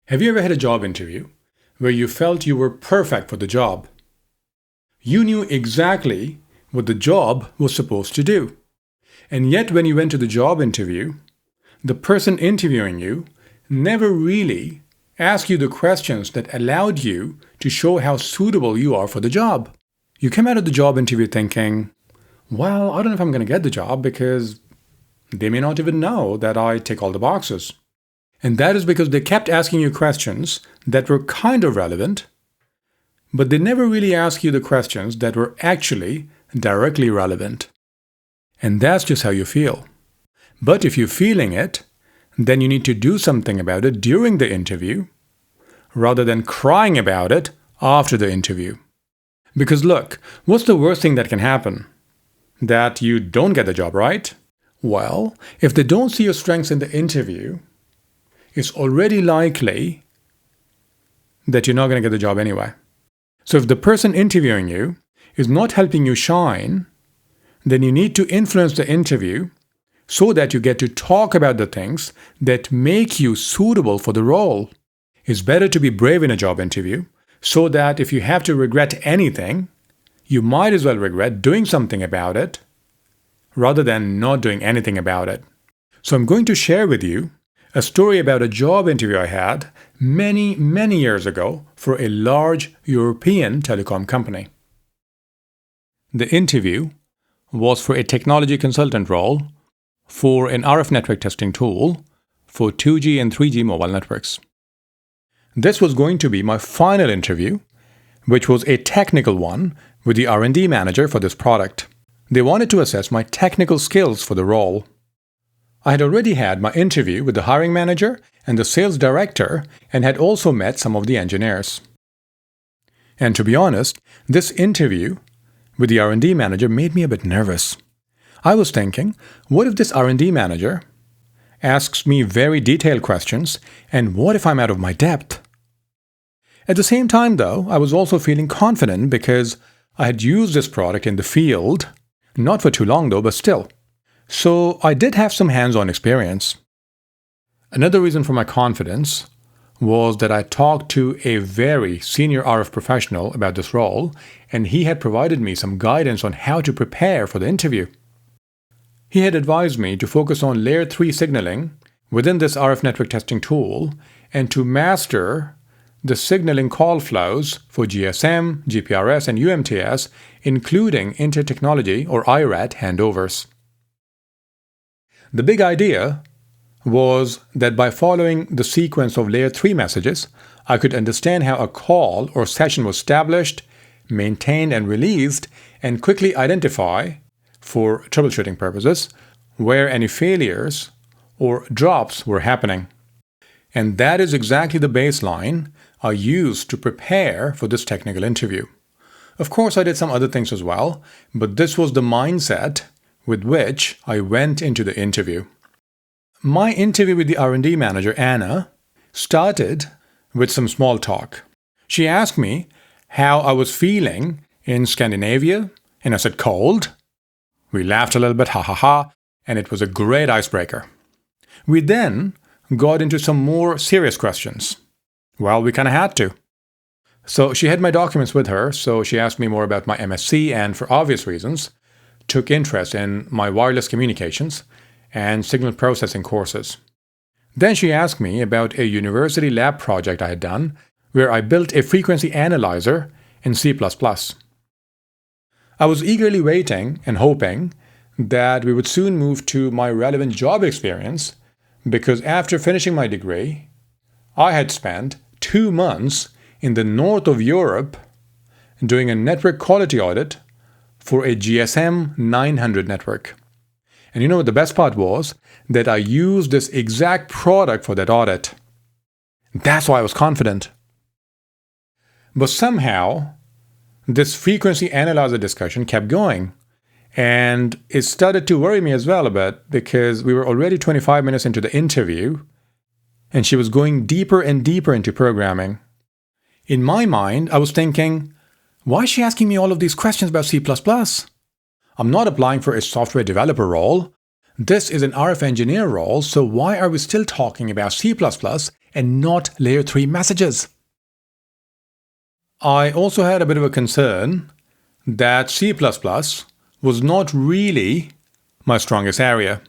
Have you ever had a job interview where you felt you were perfect for the job? You knew exactly what the job was supposed to do. And yet when you went to the job interview, the person interviewing you never really asked you the questions that allowed you to show how suitable you are for the job. You came out of the job interview thinking, well, I don't know if I'm going to get the job because they may not even know that I tick all the boxes. And that is because they kept asking you questions that were kind of relevant, but they never really asked you the questions that were actually directly relevant. And that's just how you feel. But if you're feeling it, then you need to do something about it during the interview, rather than crying about it after the interview. Because look, what's the worst thing that can happen? That you don't get the job, right? Well, if they don't see your strengths in the interview, it's already likely that you're not going to get the job anyway. So if the person interviewing you is not helping you shine, then you need to influence the interview so that you get to talk about the things that make you suitable for the role. It's better to be brave in a job interview so that if you have to regret anything, you might as well regret doing something about it rather than not doing anything about it. So I'm going to share with you a story about a job interview I had many years ago for a large European telecom company. The interview was for a technology consultant role for an RF network testing tool for 2G and 3G mobile networks. This was going to be my final interview, which was a technical one with the R&D Manager for this product. They wanted to assess my technical skills for the role. I had already had my interview with the hiring manager and the sales director and had also met some of the engineers. And to be honest, this interview with the R&D manager made me a bit nervous. I was thinking, what if this R&D manager asks me very detailed questions, and what if I'm out of my depth? At the same time, though, I was also feeling confident because I had used this product in the field, not for too long though, but still. So I did have some hands-on experience. Another reason for my confidence was that I talked to a very senior RF professional about this role, and he had provided me some guidance on how to prepare for the interview. He had advised me to focus on layer 3 signaling within this RF network testing tool and to master the signaling call flows for GSM, GPRS, and UMTS, including inter-technology or IRAT handovers. The big idea was that by following the sequence of layer 3 messages, I could understand how a call or session was established, maintained, and released, and quickly identify, for troubleshooting purposes, where any failures or drops were happening. And that is exactly the baseline I used to prepare for this technical interview. Of course, I did some other things as well, but this was the mindset with which I went into the interview. My interview with the R&D manager, Anna, started with some small talk. She asked me how I was feeling in Scandinavia, and I said cold. We laughed a little bit, ha ha ha, and it was a great icebreaker. We then got into some more serious questions. Well, we kind of had to. So she had my documents with her, so she asked me more about my MSc and, for obvious reasons, took interest in my wireless communications and signal processing courses. Then she asked me about a university lab project I had done where I built a frequency analyzer in C++. I was eagerly waiting and hoping that we would soon move to my relevant job experience because after finishing my degree, I had spent 2 months in the north of Europe doing a network quality audit for a GSM 900 network. And you know what the best part was? That I used this exact product for that audit. That's why I was confident. But somehow, this frequency analyzer discussion kept going. And it started to worry me as well a bit because we were already 25 minutes into the interview and she was going deeper and deeper into programming. In my mind, I was thinking, why is she asking me all of these questions about C++? I'm not applying for a software developer role. This is an RF engineer role, so why are we still talking about C++ and not layer 3 messages. I also had a bit of a concern that C++ was not really my strongest area.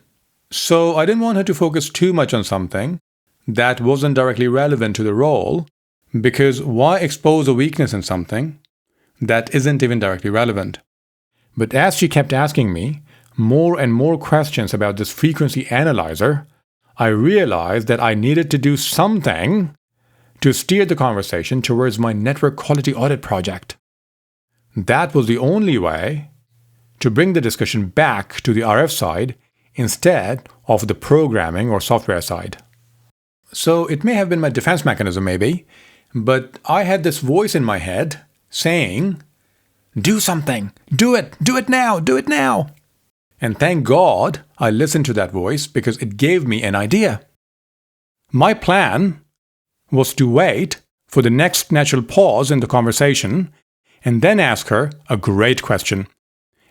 So I didn't want her to focus too much on something that wasn't directly relevant to the role, because why expose a weakness in something that isn't even directly relevant? But as she kept asking me more and more questions about this frequency analyzer, I realized that I needed to do something to steer the conversation towards my network quality audit project. That was the only way to bring the discussion back to the RF side instead of the programming or software side. So it may have been my defense mechanism maybe, but I had this voice in my head saying, "Do something! Do it now! Do it now!" And thank God I listened to that voice, because it gave me an idea. My plan was to wait for the next natural pause in the conversation and then ask her a great question,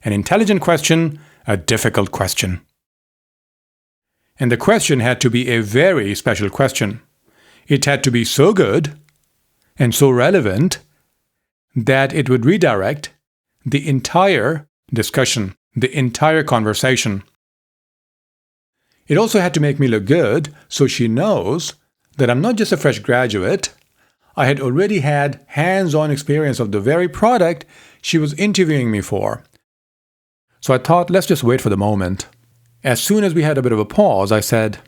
an intelligent question, a difficult question. And the question had to be a very special question. It had to be so good and so relevant that it would redirect the entire discussion, the entire conversation. It also had to make me look good, so she knows that I'm not just a fresh graduate. I had already had hands-on experience of the very product she was interviewing me for. So I thought, let's just wait for the moment. As soon as we had a bit of a pause, I said,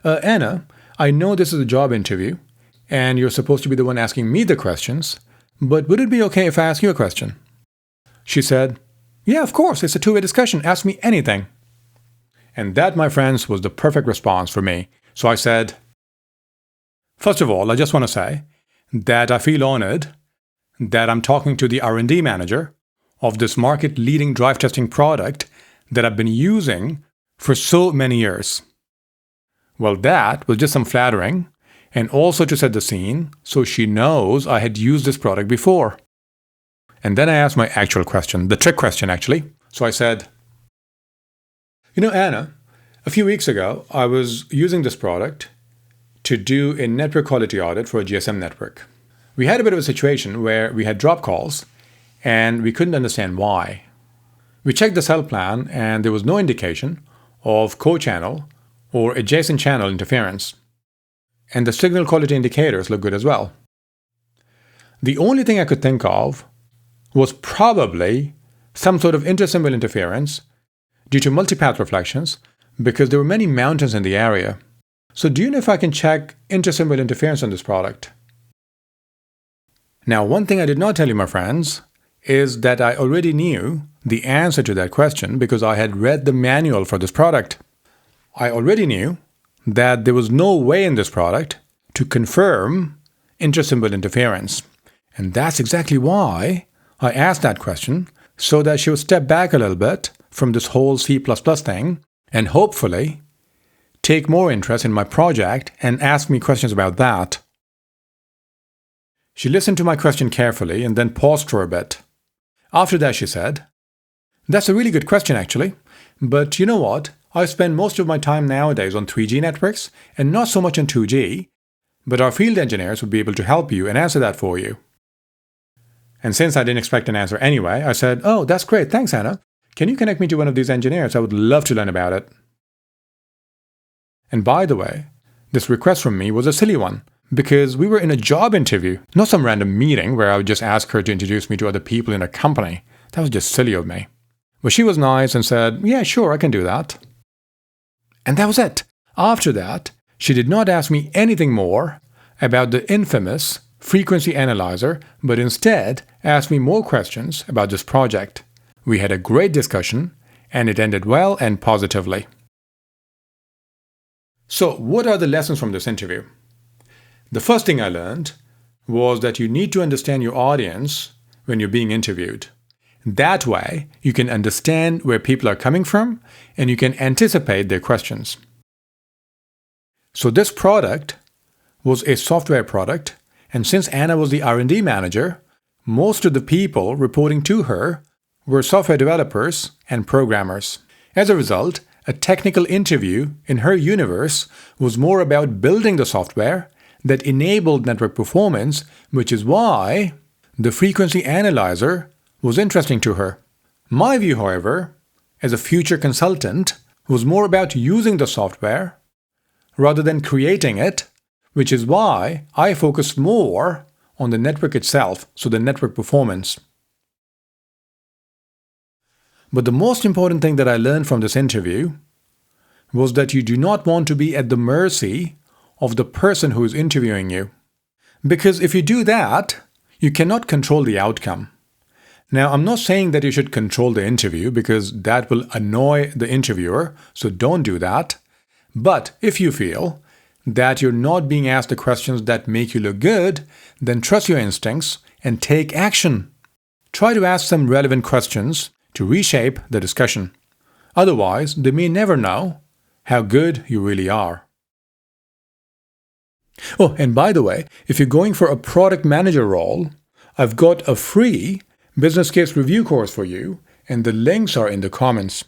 Anna, I know this is a job interview, and you're supposed to be the one asking me the questions, but would it be okay if I ask you a question? She said, yeah, of course, it's a two-way discussion. Ask me anything. And that, my friends, was the perfect response for me. So I said, first of all, I just want to say that I feel honored that I'm talking to the R&D Manager of this market-leading drive testing product that I've been using for so many years. Well, that was just some flattering, and also to set the scene so she knows I had used this product before. And then I asked my actual question, the trick question actually. So I said, Anna, a few weeks ago, I was using this product to do a network quality audit for a GSM network. We had a bit of a situation where we had drop calls and we couldn't understand why. We checked the cell plan and there was no indication of co-channel or adjacent channel interference. And the signal quality indicators look good as well. The only thing I could think of was probably some sort of intersymbol interference due to multipath reflections, because there were many mountains in the area. So do you know if I can check intersymbol interference on this product? Now, one thing I did not tell you, my friends, is that I already knew the answer to that question because I had read the manual for this product. I already knew that there was no way in this product to confirm intersymbol interference. And that's exactly why I asked that question, so that she would step back a little bit from this whole C++ thing and hopefully take more interest in my project and ask me questions about that. She listened to my question carefully and then paused for a bit. After that, she said, "That's a really good question actually, but you know what? I spend most of my time nowadays on 3G networks and not so much on 2G, but our field engineers would be able to help you and answer that for you." And since I didn't expect an answer anyway, I said, "Oh, that's great. Thanks, Anna. Can you connect me to one of these engineers? I would love to learn about it." And by the way, this request from me was a silly one, because we were in a job interview, not some random meeting where I would just ask her to introduce me to other people in a company. That was just silly of me. But she was nice and said, "Yeah, sure, I can do that." And that was it. After that, she did not ask me anything more about the infamous frequency analyzer, but instead asked me more questions about this project. We had a great discussion, and it ended well and positively. So, what are the lessons from this interview? The first thing I learned was that you need to understand your audience when you're being interviewed. That way, you can understand where people are coming from and you can anticipate their questions. So this product was a software product, and since Anna was the R&D manager, most of the people reporting to her were software developers and programmers. As a result, A technical interview in her universe was more about building the software that enabled network performance, which is why the frequency analyzer was interesting to her. My view, however, as a future consultant, was more about using the software rather than creating it, which is why I focused more on the network itself, so the network performance. But the most important thing that I learned from this interview was that you do not want to be at the mercy of the person who is interviewing you. Because if you do that, you cannot control the outcome. Now, I'm not saying that you should control the interview because that will annoy the interviewer, so don't do that. But if you feel that you're not being asked the questions that make you look good, then trust your instincts and take action. Try to ask some relevant questions to reshape the discussion. Otherwise, they may never know how good you really are. Oh, and by the way, if you're going for a product manager role, I've got a free business case review course for you, and the links are in the comments.